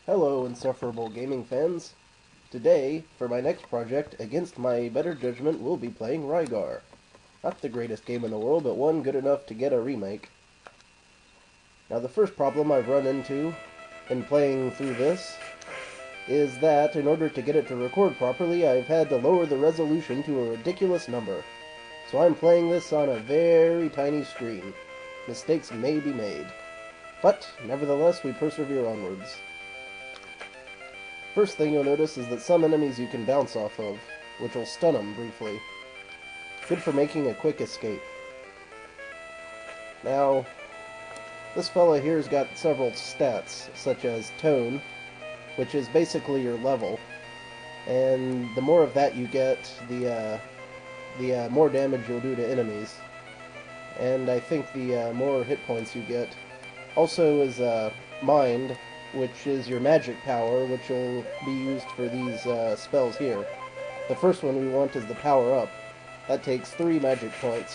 Hello, Insufferable gaming fans. Today, for my next project, against my better judgment, we'll be playing Rygar. Not the greatest game in the world, but one good enough to get a remake. Now, the first problem I've run into in playing through this is that, in order to get it to record properly, I've had to lower the resolution to a ridiculous number. So I'm playing this on a very tiny screen. Mistakes may be made. But, nevertheless, we persevere onwards. First thing you'll notice is that some enemies you can bounce off of, which will stun them briefly. Good for making a quick escape. Now, this fella here's got several stats, such as tone, which is basically your level, and the more of that you get, the more damage you'll do to enemies. And I think the more hit points you get. Also is mind, which is your magic power, which will be used for these spells here. The first one we want is the power up. That takes 3 magic points.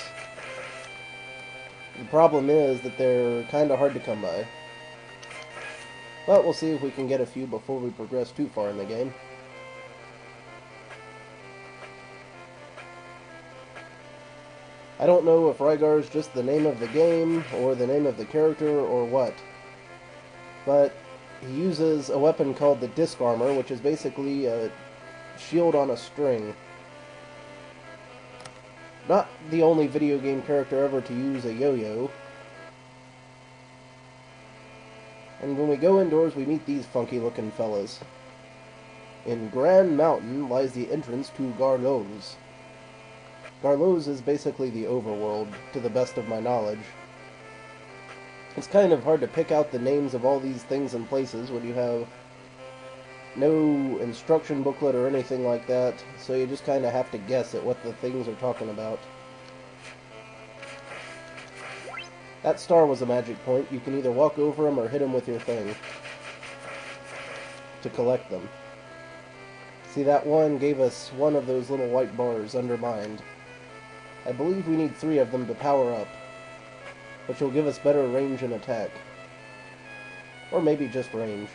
The problem is that they're kind of hard to come by. But we'll see if we can get a few before we progress too far in the game. I don't know if Rygar is just the name of the game, or the name of the character, or what. But he uses a weapon called the disc armor, which is basically a shield on a string. Not the only video game character ever to use a yo-yo. And when we go indoors, we meet these funky-looking fellas. In Grand Mountain lies the entrance to Garlo's. Garlo's is basically the Overworld, to the best of my knowledge. It's kind of hard to pick out the names of all these things and places when you have no instruction booklet or anything like that, so you just kind of have to guess at what the things are talking about. That star was a magic point. You can either walk over them or hit them with your thing to collect them. See, that one gave us one of those little white bars undermined. I believe we need 3 of them to power up, which will give us better range and attack. Or maybe just range.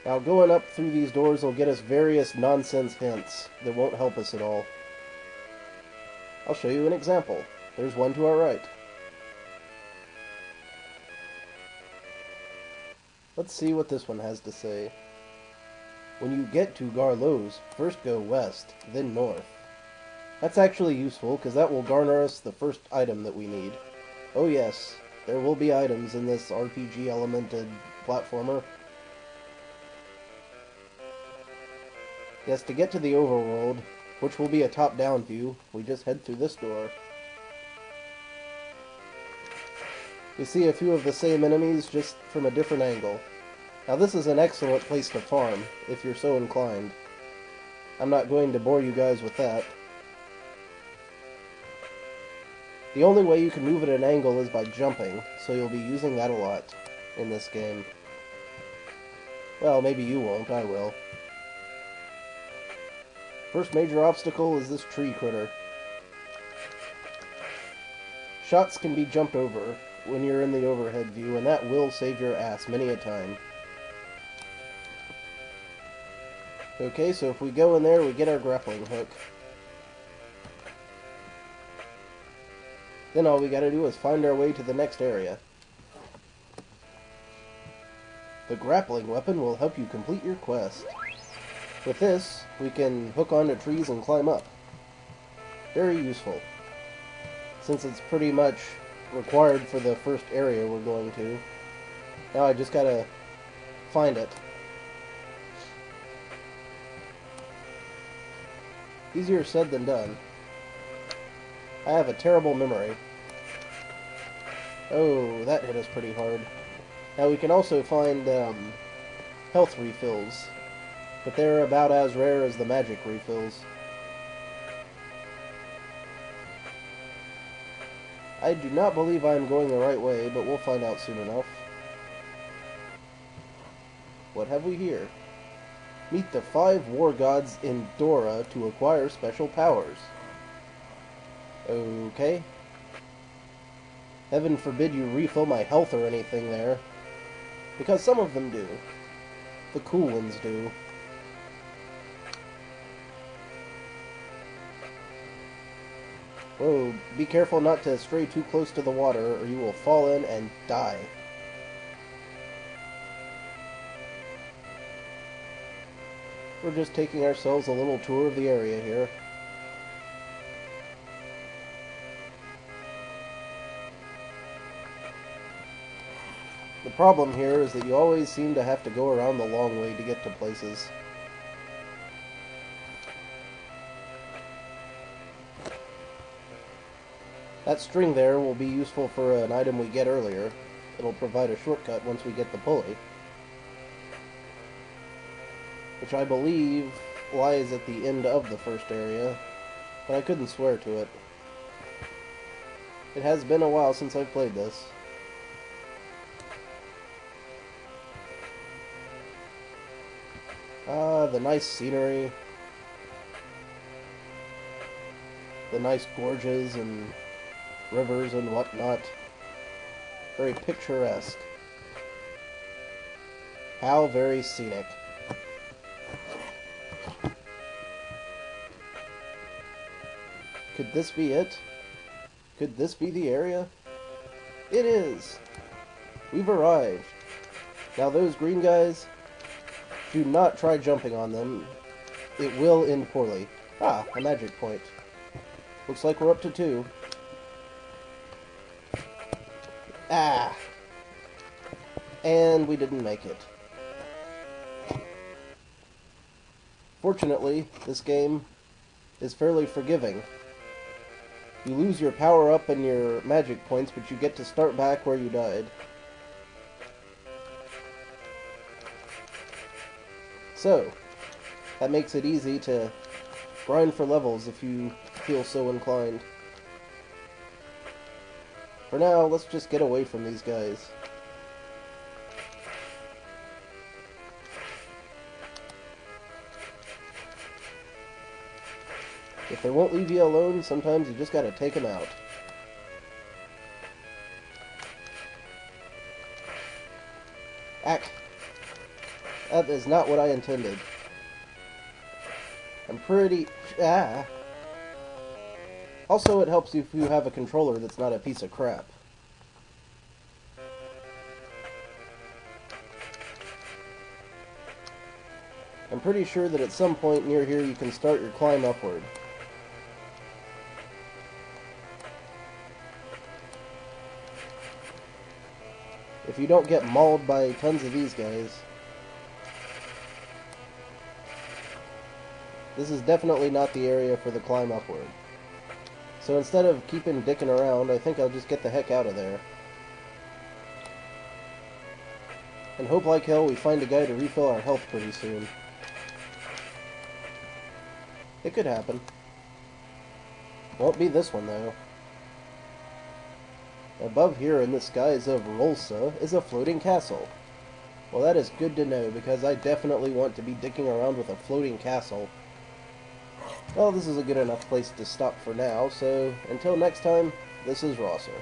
Now, going up through these doors will get us various nonsense hints that won't help us at all. I'll show you an example. There's one to our right. Let's see what this one has to say. When you get to Garlo's, first go west, then north. That's actually useful, because that will garner us the first item that we need. Oh yes, there will be items in this RPG-elemented platformer. Yes, to get to the Overworld, which will be a top-down view, we just head through this door. We see a few of the same enemies, just from a different angle. Now this is an excellent place to farm, if you're so inclined. I'm not going to bore you guys with that. The only way you can move at an angle is by jumping, so you'll be using that a lot in this game. Well, maybe you won't, I will. First major obstacle is this tree critter. Shots can be jumped over when you're in the overhead view, and that will save your ass many a time. Okay, so if we go in there, we get our grappling hook. Then all we gotta do is find our way to the next area. The grappling weapon will help you complete your quest. With this, we can hook onto trees and climb up. Very useful, since it's pretty much required for the first area we're going to. Now I just gotta find it. Easier said than done. I have a terrible memory. Oh, that hit us pretty hard. Now we can also find health refills, but they're about as rare as the magic refills. I do not believe I'm going the right way, but we'll find out soon enough. What have we here? Meet the 5 war gods in Dora to acquire special powers. Okay. Heaven forbid you refill my health or anything there. Because some of them do. The cool ones do. Whoa, be careful not to stray too close to the water or you will fall in and die. We're just taking ourselves a little tour of the area here. The problem here is that you always seem to have to go around the long way to get to places. That string there will be useful for an item we get earlier. It'll provide a shortcut once we get the pulley, which I believe lies at the end of the first area, but I couldn't swear to it. It has been a while since I've played this. Ah, the nice scenery. The nice gorges and rivers and whatnot. Very picturesque. How very scenic. Could this be it? Could this be the area? It is! We've arrived. Now those green guys, do not try jumping on them. It will end poorly. Ah, a magic point. Looks like we're up to 2. Ah! And we didn't make it. Fortunately, this game is fairly forgiving. You lose your power-up and your magic points, but you get to start back where you died. So, that makes it easy to grind for levels if you feel so inclined. For now, let's just get away from these guys. If they won't leave you alone, sometimes you just gotta take them out. Ack! That is not what I intended. I'm pretty... Ah! Also, it helps if you have a controller that's not a piece of crap. I'm pretty sure that at some point near here you can start your climb upward. If you don't get mauled by tons of these guys. This is definitely not the area for the climb upward. So instead of keeping dicking around, I think I'll just get the heck out of there. And hope like hell we find a guy to refill our health pretty soon. It could happen. Won't be this one, though. Above here in the skies of Rolsa is a floating castle. Well, that is good to know, because I definitely want to be dicking around with a floating castle. Well, this is a good enough place to stop for now, so until next time, this is Rosser.